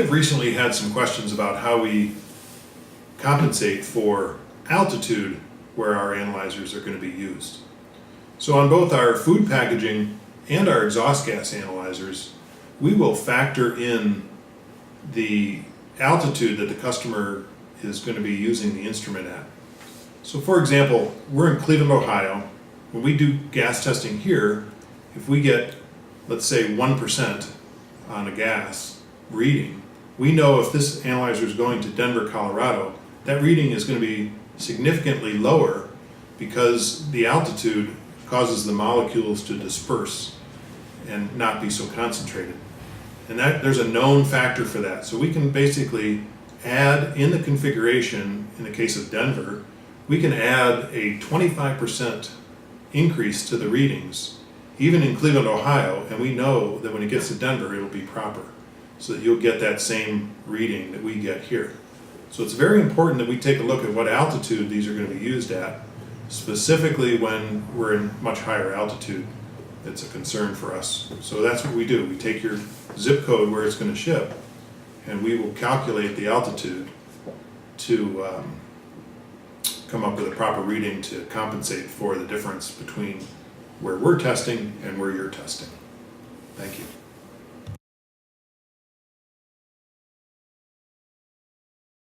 have recently had some questions about how we compensate for altitude where our analyzers are going to be used. So on both our food packaging and our exhaust gas analyzers, we will factor in the altitude that the customer is going to be using the instrument at. So for example, we're in Cleveland, Ohio. When we do gas testing here, if we get, let's say, 1% on a gas reading, we know if this analyzer is going to Denver, Colorado, that reading is going to be significantly lower because the altitude causes the molecules to disperse and not be so concentrated. And that there's a known factor for that. So we can basically add in the configuration, in the case of Denver, we can add a 25% increase to the readings, even in Cleveland, Ohio, and we know that when it gets to Denver, it'll be proper, so that you'll get that same reading that we get here. So it's very important that we take a look at what altitude these are going to be used at, specifically when we're in much higher altitude. It's a concern for us. So that's what we do. We take your zip code where it's going to ship, and we will calculate the altitude to come up with a proper reading to compensate for the difference between where we're testing and where you're testing. Thank you.